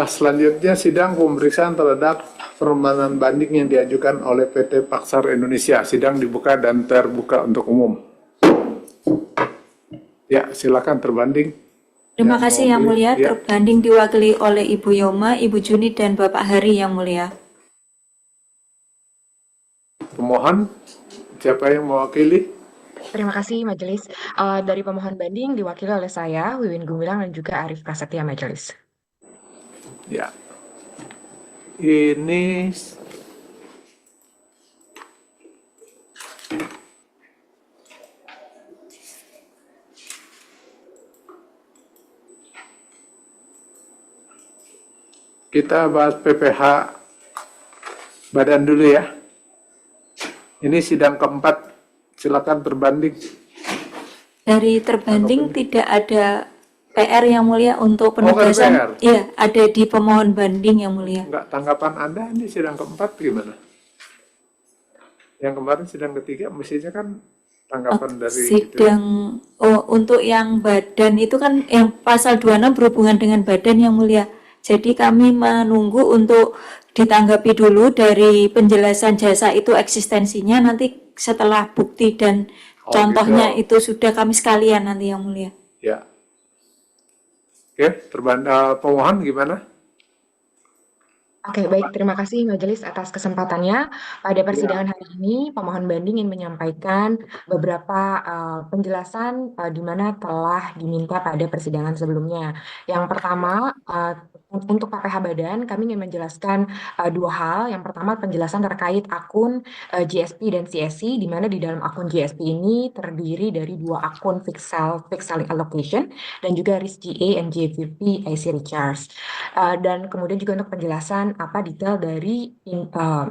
Selanjutnya sidang pemeriksaan terhadap permohonan banding yang diajukan oleh PT Paksar Indonesia. Sidang dibuka dan terbuka untuk umum. Ya, silakan terbanding. Terima kasih Yang Mulia. Ya. Terbanding diwakili oleh Ibu Yoma, Ibu Juni, dan Bapak Hari Yang Mulia. Pemohon, siapa yang mewakili? Terima kasih Majelis. Dari pemohon banding diwakili oleh saya, Wiwin Gumilang, dan juga Arif Prasetya Majelis. Ya. Ini kita bahas PPH badan dulu ya. Ini sidang keempat, silakan terbanding. Dari terbanding tidak ada PR Yang Mulia untuk penugasan. PR. Iya, ada di pemohon banding Yang Mulia. Enggak, tanggapan Anda ini sidang keempat gimana? Yang kemarin sidang ketiga mestinya kan tanggapan dari sidang untuk yang badan itu kan yang pasal 26 berhubungan dengan badan Yang Mulia. Jadi kami menunggu untuk ditanggapi dulu dari penjelasan jasa itu eksistensinya, nanti setelah bukti dan contohnya gitu. itu sudah kami sekalian nanti Yang Mulia. Ya. Oke, pemohon gimana? Oke, baik. Terima kasih Majelis atas kesempatannya. Pada persidangan hari ini, pemohon banding ingin menyampaikan beberapa penjelasan di mana telah diminta pada persidangan sebelumnya. Yang pertama, untuk PPH Badan, kami ingin menjelaskan dua hal. Yang pertama, penjelasan terkait akun GSP dan CSC, di mana di dalam akun GSP ini terdiri dari dua akun fixed selling allocation dan juga risk GA and GVP IC recharge. Dan kemudian juga untuk penjelasan apa detail dari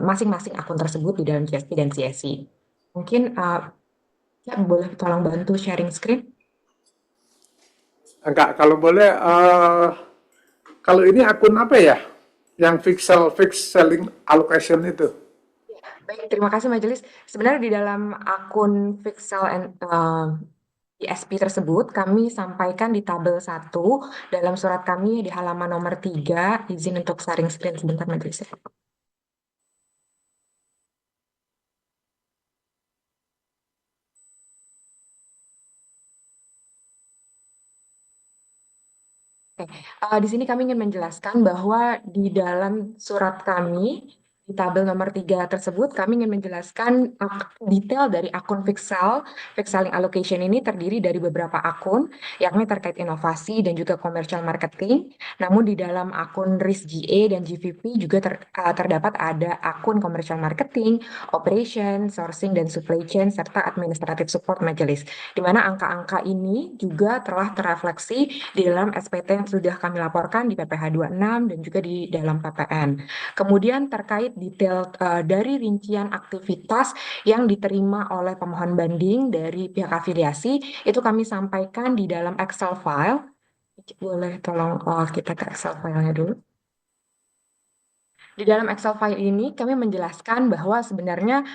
masing-masing akun tersebut di dalam GSP dan CSC. Mungkin ya boleh tolong bantu sharing screen? Enggak, kalau boleh, kalau ini akun apa ya? Yang fixed selling allocation itu? Baik, terima kasih Majelis. Sebenarnya di dalam akun fixed sell and GSP tersebut kami sampaikan di tabel 1 dalam surat kami di halaman nomor 3. Izin untuk sharing screen sebentar Majelis. Di sini kami ingin menjelaskan bahwa di dalam surat kami di tabel nomor 3 tersebut kami ingin menjelaskan detail dari akun fixed selling allocation ini terdiri dari beberapa akun yakni terkait inovasi dan juga commercial marketing. Namun di dalam akun risk GA dan GVP juga terdapat ada akun commercial marketing, operation, sourcing dan supply chain serta administrative support majelis. Di mana angka-angka ini juga telah terrefleksi di dalam SPT yang sudah kami laporkan di PPH 26 dan juga di dalam PPN. Kemudian terkait detail dari rincian aktivitas yang diterima oleh pemohon banding dari pihak afiliasi, itu kami sampaikan di dalam Excel file. Boleh tolong kita ke Excel file-nya dulu. Di dalam Excel file ini kami menjelaskan bahwa sebenarnya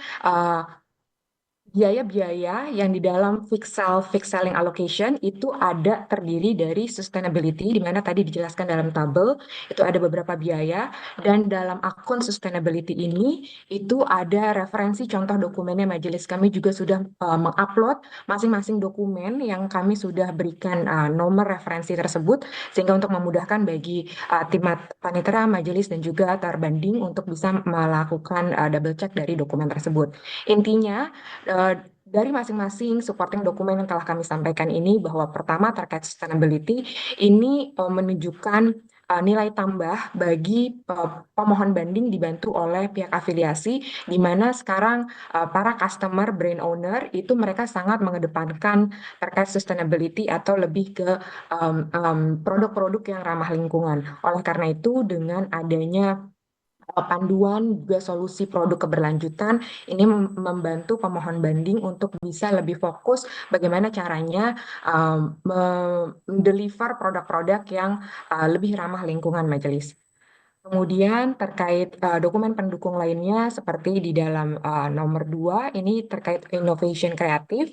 biaya-biaya yang di dalam fixed selling allocation itu ada terdiri dari sustainability, di mana tadi dijelaskan dalam tabel itu ada beberapa biaya, dan dalam akun sustainability ini itu ada referensi contoh dokumennya. Majelis kami juga sudah mengupload masing-masing dokumen yang kami sudah berikan nomor referensi tersebut, sehingga untuk memudahkan bagi tim panitera, majelis, dan juga terbanding untuk bisa melakukan double check dari dokumen tersebut. Intinya, dari masing-masing supporting dokumen yang telah kami sampaikan ini bahwa pertama terkait sustainability ini menunjukkan nilai tambah bagi pemohon banding dibantu oleh pihak afiliasi, di mana sekarang para customer brand owner itu mereka sangat mengedepankan terkait sustainability atau lebih ke produk-produk yang ramah lingkungan. Oleh karena itu dengan adanya panduan juga solusi produk keberlanjutan ini membantu pemohon banding untuk bisa lebih fokus bagaimana caranya mendeliver produk-produk yang lebih ramah lingkungan majelis. Kemudian terkait dokumen pendukung lainnya seperti di dalam nomor 2 ini terkait innovation kreatif,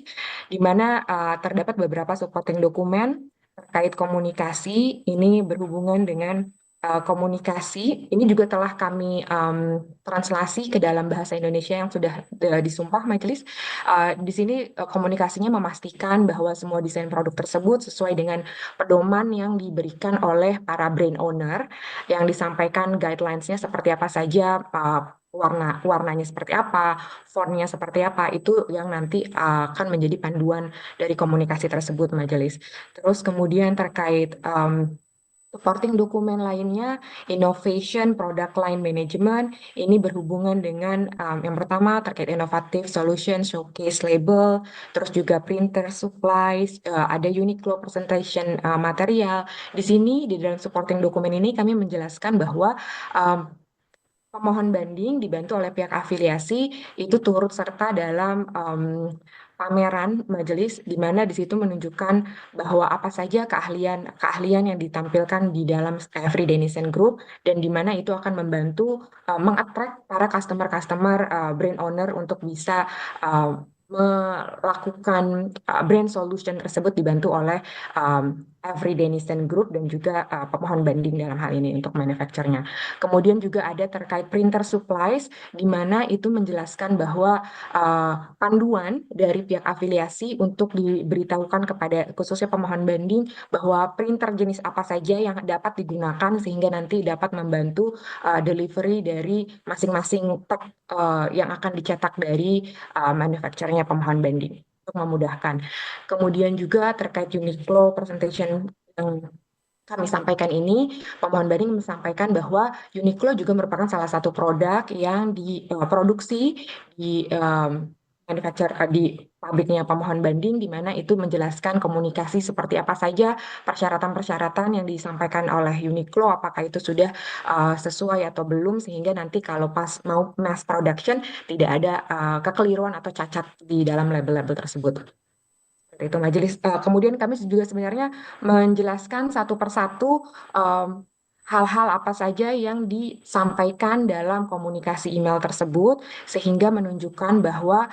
di mana terdapat beberapa supporting dokumen terkait komunikasi ini berhubungan dengan komunikasi ini juga telah kami translasi ke dalam bahasa Indonesia yang sudah disumpah majelis. Di sini komunikasinya memastikan bahwa semua desain produk tersebut sesuai dengan pedoman yang diberikan oleh para brand owner, yang disampaikan guidelines-nya seperti apa saja, warnanya seperti apa, fontnya seperti apa, itu yang nanti akan menjadi panduan dari komunikasi tersebut majelis. Terus kemudian terkait supporting dokumen lainnya, innovation, product line management, ini berhubungan dengan yang pertama terkait innovative solution, showcase label, terus juga printer supplies, ada Uniqlo presentation material. Di sini di dalam supporting dokumen ini kami menjelaskan bahwa um, pemohon banding dibantu oleh pihak afiliasi itu turut serta dalam pameran majelis, di mana di situ menunjukkan bahwa apa saja keahlian yang ditampilkan di dalam Everyday Nation Group, dan di mana itu akan membantu mengattract para customer-customer brand owner untuk bisa melakukan brand solution tersebut dibantu oleh Everyday Nation Group dan juga pemohon banding dalam hal ini untuk manufacturernya. Kemudian juga ada terkait printer supplies, di mana itu menjelaskan bahwa panduan dari pihak afiliasi untuk diberitahukan kepada khususnya pemohon banding bahwa printer jenis apa saja yang dapat digunakan sehingga nanti dapat membantu delivery dari masing-masing tag yang akan dicetak dari manufacturernya pemohon banding untuk memudahkan. Kemudian juga terkait Uniqlo presentation yang kami sampaikan ini, pemohon banding menyampaikan bahwa Uniqlo juga merupakan salah satu produk yang diproduksi di di pabriknya pemohon banding, di mana itu menjelaskan komunikasi seperti apa saja persyaratan-persyaratan yang disampaikan oleh Uniqlo, apakah itu sudah sesuai atau belum, sehingga nanti kalau pas mau mass production tidak ada kekeliruan atau cacat di dalam label-label tersebut. Seperti itu majelis. Kemudian kami juga sebenarnya menjelaskan satu persatu hal-hal apa saja yang disampaikan dalam komunikasi email tersebut, sehingga menunjukkan bahwa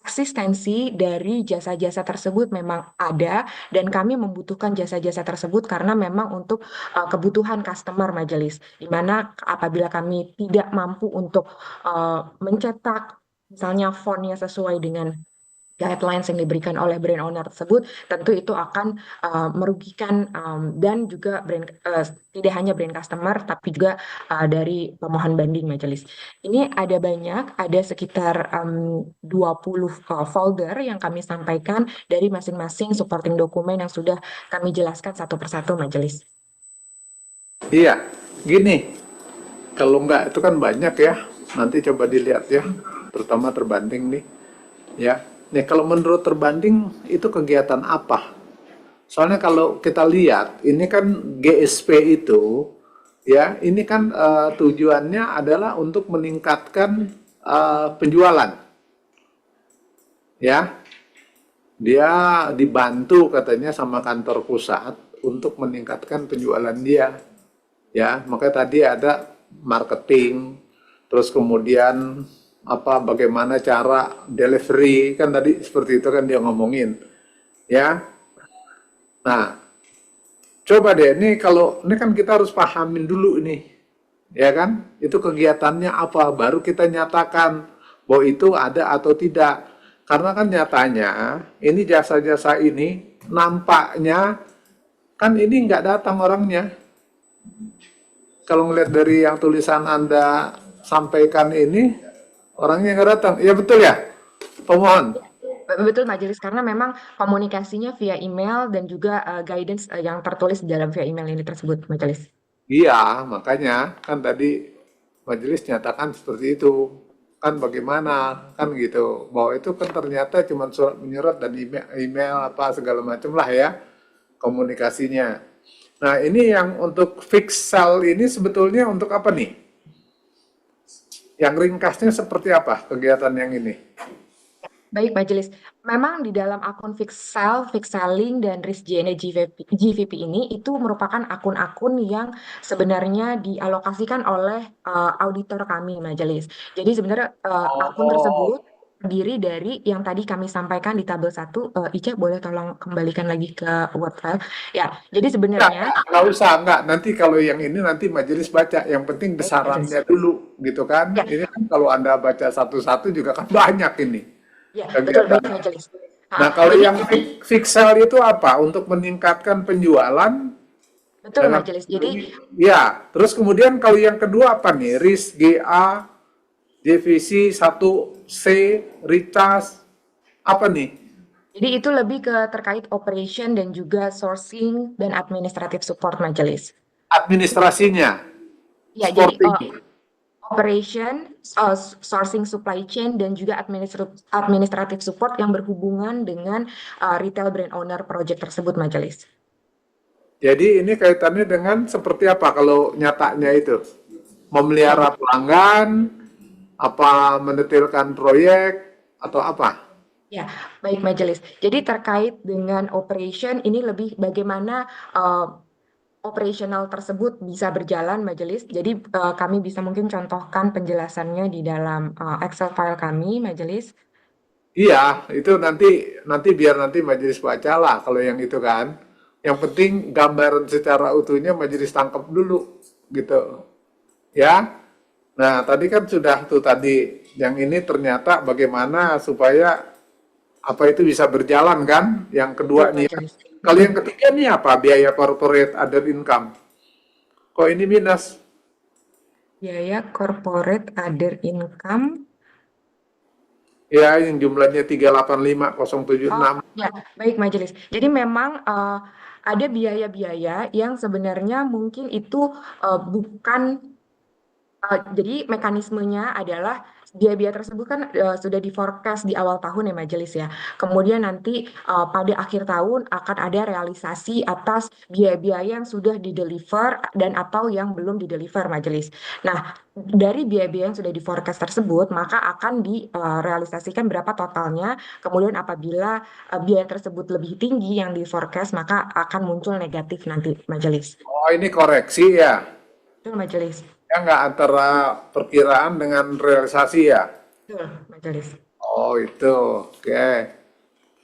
eksistensi dari jasa-jasa tersebut memang ada, dan kami membutuhkan jasa-jasa tersebut karena memang untuk kebutuhan customer majelis, di mana apabila kami tidak mampu untuk mencetak misalnya fontnya sesuai dengan guidelines yang diberikan oleh brand owner tersebut, tentu itu akan merugikan dan juga tidak hanya brand customer tapi juga dari pemohon banding majelis. Ini ada banyak, ada sekitar 20 folder yang kami sampaikan dari masing-masing supporting dokumen yang sudah kami jelaskan satu persatu majelis. Iya, gini, kalau enggak itu kan banyak ya, nanti coba dilihat ya, terutama terbanding nih, ya. Nih kalau menurut terbanding itu kegiatan apa? Soalnya kalau kita lihat, ini kan GSP itu, ya, ini kan tujuannya adalah untuk meningkatkan penjualan, ya. Dia dibantu katanya sama kantor pusat untuk meningkatkan penjualan dia, ya. Makanya tadi ada marketing, terus kemudian apa bagaimana cara delivery, kan tadi seperti itu kan dia ngomongin, ya. Nah, coba deh, ini kalau ini kan kita harus pahamin dulu ini, ya kan? Itu kegiatannya apa, baru kita nyatakan bahwa itu ada atau tidak. Karena kan nyatanya ini jasa-jasa ini nampaknya kan ini nggak datang orangnya. Kalau ngeliat dari yang tulisan Anda sampaikan ini, orangnya nggak datang. Iya betul ya, pemohon. Betul majelis, karena memang komunikasinya via email dan juga guidance yang tertulis di dalam via email ini tersebut majelis. Iya, makanya kan tadi majelis nyatakan seperti itu. Kan bagaimana, kan gitu. Bahwa itu kan ternyata cuma surat menyurat dan email apa segala macam lah ya komunikasinya. Nah, ini yang untuk fix sell ini sebetulnya untuk apa nih? Yang ringkasnya seperti apa kegiatan yang ini? Baik, Majelis. Memang di dalam akun Fixel, Fixeling, dan RISJNE GVP ini itu merupakan akun-akun yang sebenarnya dialokasikan oleh auditor kami, Majelis. Jadi sebenarnya akun Oh, tersebut terdiri dari yang tadi kami sampaikan di tabel 1. Ica boleh tolong kembalikan lagi ke Word file. Ya, jadi sebenarnya Nggak usah, nggak. Nanti kalau yang ini nanti majelis baca. Yang penting baik majelis. besarannya dulu, gitu kan. Ya, Ini kan kalau Anda baca satu-satu juga kan banyak ini ya, betul baik kegiatan. majelis. Nah, kalau Jadi yang fixal itu apa? Untuk meningkatkan penjualan betul dalam majelis. Jadi ya. Terus kemudian kalau yang kedua apa nih? RIS, GA, divisi 1C, recharge, apa nih? Jadi itu lebih ke terkait operation dan juga sourcing dan administrative support majelis. Administrasinya, Ya, jadi sporting. operation, sourcing supply chain dan juga administrative support yang berhubungan dengan retail brand owner project tersebut majelis. Jadi ini kaitannya dengan seperti apa kalau nyatanya itu? Ya, Memelihara pelanggan, apa mendetailkan proyek, atau apa? ya, baik majelis. Jadi terkait dengan operation ini lebih bagaimana operasional tersebut bisa berjalan majelis. Jadi kami bisa mungkin contohkan penjelasannya di dalam Excel file kami majelis. Iya, itu nanti biar nanti majelis baca lah kalau yang itu kan. Yang penting gambaran secara utuhnya majelis tangkap dulu gitu. Ya. Nah, tadi kan sudah tuh tadi yang ini ternyata bagaimana supaya apa itu bisa berjalan kan? Yang kedua Betul nih. majelis. Kalau yang ketiga nih apa? Biaya corporate other income. Kok ini minus? Biaya corporate other income. Ya, yang jumlahnya 385,076. Ya, baik majelis. Jadi memang ada biaya-biaya yang sebenarnya mungkin itu bukan. Jadi mekanismenya adalah biaya-biaya tersebut kan sudah di forecast di awal tahun ya majelis ya. Kemudian nanti pada akhir tahun akan ada realisasi atas biaya-biaya yang sudah di-deliver dan atau yang belum di-deliver majelis. Nah, dari biaya-biaya yang sudah di forecast tersebut maka akan direalisasikan berapa totalnya. Kemudian apabila biaya tersebut lebih tinggi yang di forecast maka akan muncul negatif nanti majelis. Oh, ini koreksi ya. Itu majelis. Ya nggak antara perkiraan dengan realisasi ya. Betul, majelis. Oh, itu. Oke.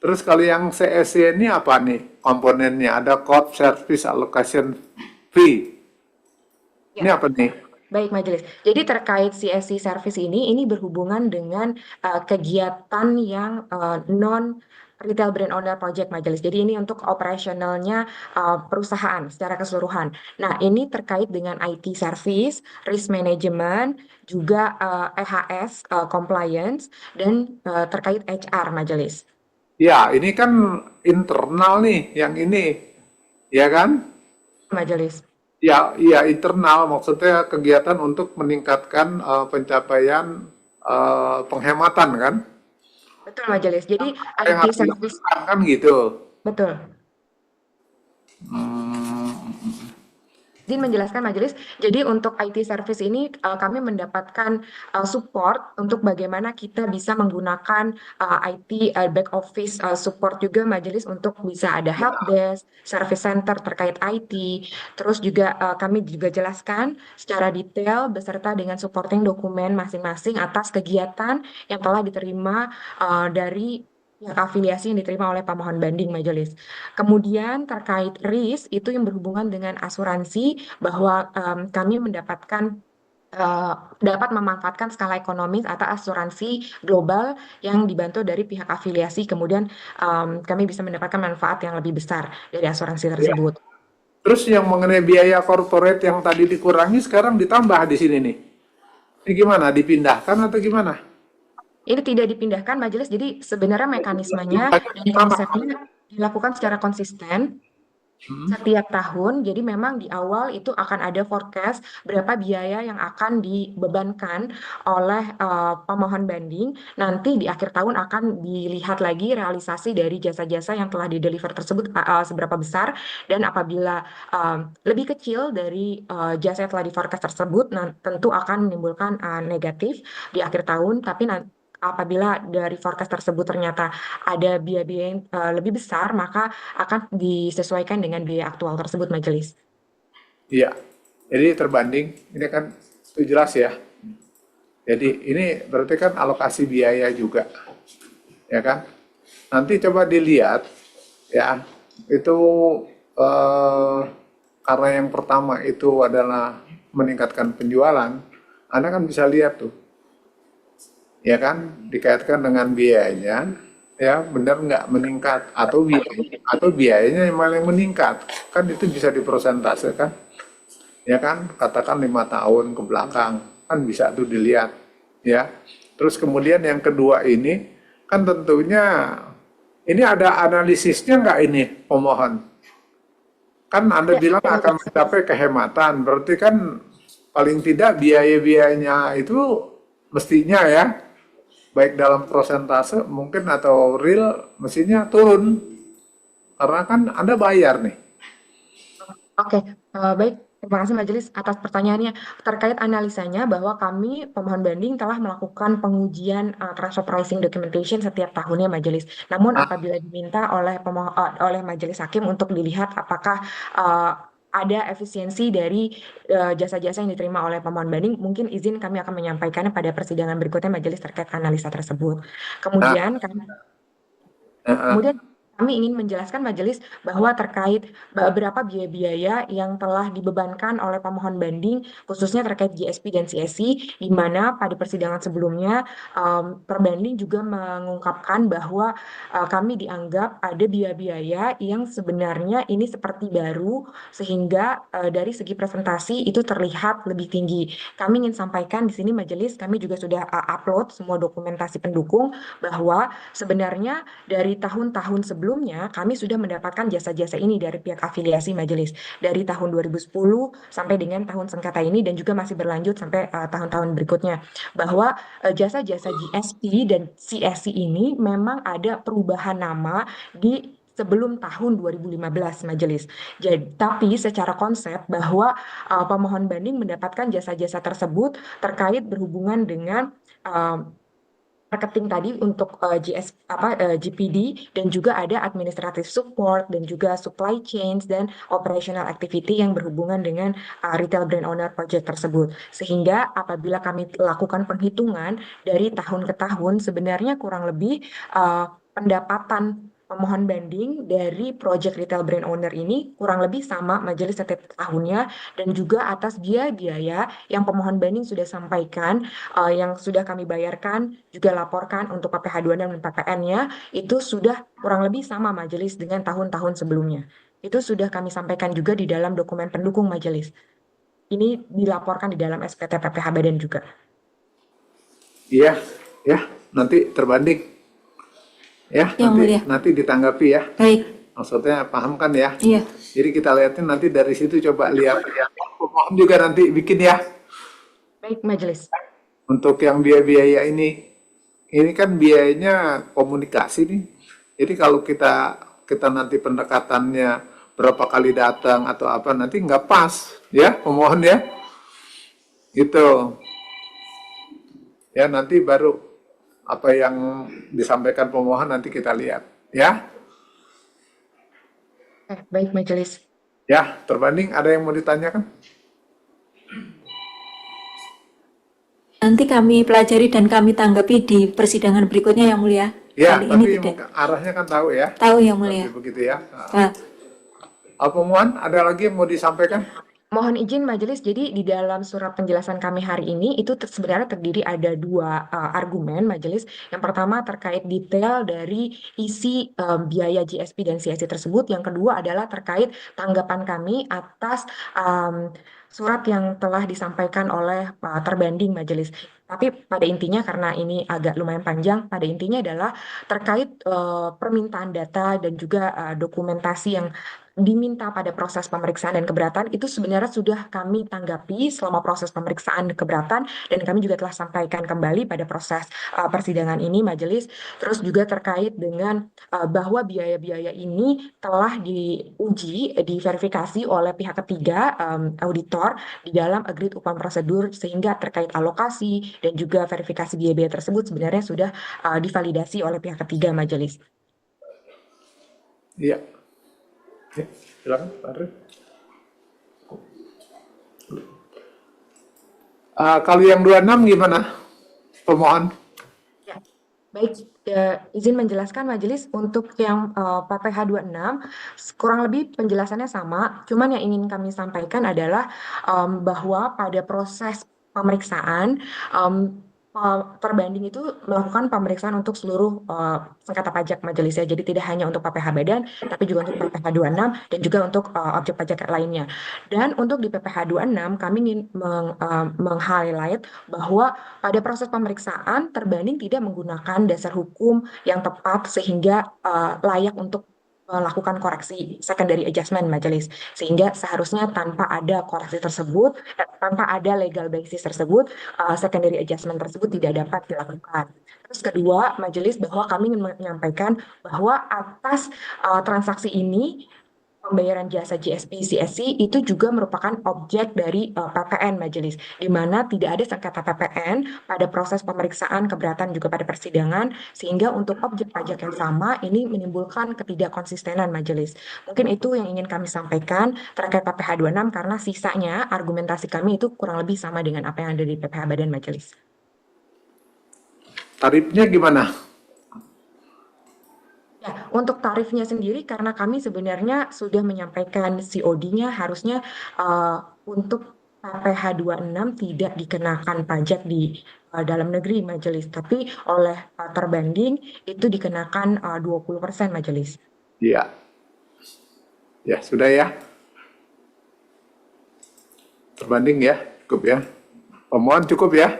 Terus kalau yang CSC ini apa nih komponennya? Ada cost service allocation fee. Ini Ya. apa nih? Baik, Majelis. Jadi terkait CSC service ini berhubungan dengan kegiatan yang non retail brand owner project Majelis. Jadi ini untuk operasionalnya perusahaan secara keseluruhan. Nah, ini terkait dengan IT service, risk management, juga EHS compliance dan terkait HR Majelis. Ya, ini kan internal nih yang ini. Ya kan? Majelis. Ya, iya internal maksudnya kegiatan untuk meningkatkan pencapaian penghematan kan? Betul, Majelis. Jadi Apa yang IT harus service dilakukan kan gitu. betul. Hmm, Izin menjelaskan majelis, jadi untuk IT service ini kami mendapatkan support untuk bagaimana kita bisa menggunakan IT back office support juga majelis untuk bisa ada help desk, service center terkait IT, terus juga kami juga jelaskan secara detail beserta dengan supporting dokumen masing-masing atas kegiatan yang telah diterima dari pihak afiliasi yang diterima oleh pemohon banding majelis. Kemudian terkait risk itu yang berhubungan dengan asuransi bahwa kami mendapatkan dapat memanfaatkan skala ekonomis atau asuransi global yang dibantu dari pihak afiliasi. Kemudian kami bisa mendapatkan manfaat yang lebih besar dari asuransi ya. tersebut. Terus yang mengenai biaya corporate yang tadi dikurangi sekarang ditambah di sini nih. Ini gimana? Dipindahkan atau gimana? Ini tidak dipindahkan majelis, jadi sebenarnya mekanismenya dan konsepnya dilakukan secara konsisten setiap tahun. Jadi memang di awal itu akan ada forecast berapa biaya yang akan dibebankan oleh pemohon banding. Nanti di akhir tahun akan dilihat lagi realisasi dari jasa-jasa yang telah di-deliver tersebut seberapa besar, dan apabila lebih kecil dari jasa yang telah di-forecast tersebut, tentu akan menimbulkan negatif di akhir tahun. Tapi apabila dari forecast tersebut ternyata ada biaya-biaya yang lebih besar, maka akan disesuaikan dengan biaya aktual tersebut majelis. Iya. Jadi terbanding. Ini kan itu jelas ya. Jadi ini berarti kan alokasi biaya juga, ya kan? Nanti coba dilihat, ya, itu eh, karena yang pertama itu adalah meningkatkan penjualan, Anda kan bisa lihat tuh, ya kan, dikaitkan dengan biayanya, ya benar nggak meningkat atau biayanya yang malah meningkat, kan itu bisa dipresentasekan, ya kan, katakan 5 tahun ke belakang kan bisa tuh dilihat, ya. Terus kemudian yang kedua ini kan tentunya ini ada analisisnya nggak ini pemohon? Kan Anda Ya, bilang akan mencapai kehematan, berarti kan paling tidak biaya-biayanya itu mestinya ya, baik dalam persentase mungkin atau real mestinya turun, karena kan Anda bayar nih. oke, baik. Terima kasih Majelis atas pertanyaannya. Terkait analisanya bahwa kami pemohon banding telah melakukan pengujian transfer pricing documentation setiap tahunnya Majelis. Namun Nah, apabila diminta oleh oleh Majelis Hakim untuk dilihat apakah ada efisiensi dari jasa-jasa yang diterima oleh pemohon banding, mungkin izin kami akan menyampaikannya pada persidangan berikutnya Majelis terkait analisa tersebut. nah, Kemudian kami Kemudian kami ingin menjelaskan majelis bahwa terkait beberapa biaya-biaya yang telah dibebankan oleh pemohon banding, khususnya terkait GSP dan CSC, di mana pada persidangan sebelumnya perbanding juga mengungkapkan bahwa kami dianggap ada biaya-biaya yang sebenarnya ini seperti baru, sehingga dari segi presentasi itu terlihat lebih tinggi. Kami ingin sampaikan di sini majelis, kami juga sudah upload semua dokumentasi pendukung bahwa sebenarnya dari tahun-tahun sebelumnya, kami sudah mendapatkan jasa-jasa ini dari pihak afiliasi majelis. Dari tahun 2010 sampai dengan tahun sengketa ini dan juga masih berlanjut sampai tahun-tahun berikutnya. Bahwa jasa-jasa GSP dan CSC ini memang ada perubahan nama di sebelum tahun 2015 majelis. Jadi, tapi secara konsep bahwa pemohon banding mendapatkan jasa-jasa tersebut terkait berhubungan dengan marketing tadi untuk GPD dan juga ada administrative support dan juga supply chains dan operational activity yang berhubungan dengan retail brand owner project tersebut. Sehingga apabila kami lakukan penghitungan dari tahun ke tahun sebenarnya kurang lebih pendapatan pemohon banding dari project retail brand owner ini kurang lebih sama majelis setiap tahunnya dan juga atas biaya-biaya yang pemohon banding sudah sampaikan yang sudah kami bayarkan juga laporkan untuk PPh 26 dan PPN-nya itu sudah kurang lebih sama majelis dengan tahun-tahun sebelumnya. Itu sudah kami sampaikan juga di dalam dokumen pendukung majelis. Ini dilaporkan di dalam SPT PPh Badan juga. iya, ya, nanti terbanding, ya, Yang mulia. nanti ditanggapi ya. Baik, Maksudnya paham kan ya? iya. Jadi kita lihatin nanti dari situ coba lihat. Pemohon juga nanti bikin ya. Baik majelis. Untuk yang biaya-biaya ini kan biayanya komunikasi nih. Jadi kalau kita nanti pendekatannya berapa kali datang atau apa nanti nggak pas ya pemohon ya. Gitu. Ya nanti baru apa yang disampaikan pemohon nanti kita lihat ya. Baik majelis. Ya, terbanding ada yang mau ditanyakan? Nanti kami pelajari dan kami tanggapi di persidangan berikutnya yang mulia. Ya, Kali ini tapi tidak. arahnya kan tahu ya. Tahu yang Nanti mulia. begitu ya. Nah, Pemohon, ada lagi yang mau disampaikan? Mohon izin majelis, jadi di dalam surat penjelasan kami hari ini itu sebenarnya terdiri ada dua argumen majelis. Yang pertama terkait detail dari isi biaya GSP dan CSC tersebut. Yang kedua adalah terkait tanggapan kami atas surat yang telah disampaikan oleh terbanding majelis. Tapi pada intinya karena ini agak lumayan panjang, pada intinya adalah terkait permintaan data dan juga dokumentasi yang diminta pada proses pemeriksaan dan keberatan itu sebenarnya sudah kami tanggapi selama proses pemeriksaan dan keberatan dan kami juga telah sampaikan kembali pada proses persidangan ini majelis. Terus juga terkait dengan bahwa biaya-biaya ini telah diuji, diverifikasi oleh pihak ketiga auditor di dalam agreed upon prosedur sehingga terkait alokasi dan juga verifikasi biaya-biaya tersebut sebenarnya sudah divalidasi oleh pihak ketiga majelis. Iya. Oke, silakan Pak Arif. Kalau yang 26 gimana? pemohon. Ya, baik, izin menjelaskan majelis untuk yang PPh 26 kurang lebih penjelasannya sama, cuman yang ingin kami sampaikan adalah bahwa pada proses pemeriksaan perbanding itu melakukan pemeriksaan untuk seluruh sengketa pajak majelis ya. Jadi tidak hanya untuk PPh badan, tapi juga untuk PPh 26 dan juga untuk objek pajak lainnya. Dan untuk di PPh 26 kami ingin meng-highlight bahwa pada proses pemeriksaan terbanding tidak menggunakan dasar hukum yang tepat sehingga layak untuk melakukan koreksi secondary adjustment majelis, sehingga seharusnya tanpa ada koreksi tersebut, tanpa ada legal basis tersebut, secondary adjustment tersebut tidak dapat dilakukan. Terus kedua, majelis bahwa kami ingin menyampaikan bahwa atas transaksi ini pembayaran jasa GSP CSC itu juga merupakan objek dari PPN majelis, di mana tidak ada sengketa PPN pada proses pemeriksaan keberatan juga pada persidangan, sehingga untuk objek pajak yang sama ini menimbulkan ketidakkonsistenan majelis. Mungkin itu yang ingin kami sampaikan terkait PPh 26 karena sisanya argumentasi kami itu kurang lebih sama dengan apa yang ada di PPh Badan majelis. Tarifnya gimana? Ya, untuk tarifnya sendiri karena kami sebenarnya sudah menyampaikan COD-nya harusnya untuk PPh 26 tidak dikenakan pajak di dalam negeri majelis, tapi oleh terbanding itu dikenakan 20% majelis. Iya. Ya, sudah ya. Terbanding ya, cukup ya. Pemohon cukup ya.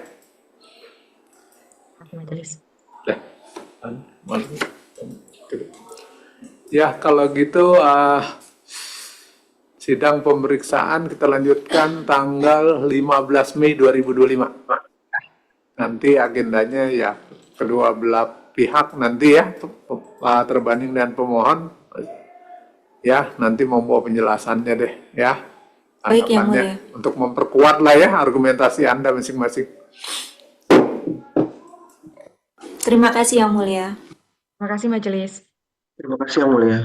Majelis. Ya. Ya, kalau gitu sidang pemeriksaan kita lanjutkan tanggal 15 Mei 2025. Nanti agendanya ya kedua belah pihak nanti ya, terbanding dan pemohon ya, nanti membawa penjelasannya deh ya. Baik, Yang Tanggapannya Mulia. untuk memperkuat lah ya argumentasi Anda masing-masing. Terima kasih Yang Mulia. Terima kasih majelis. Terima kasih Yang Mulia.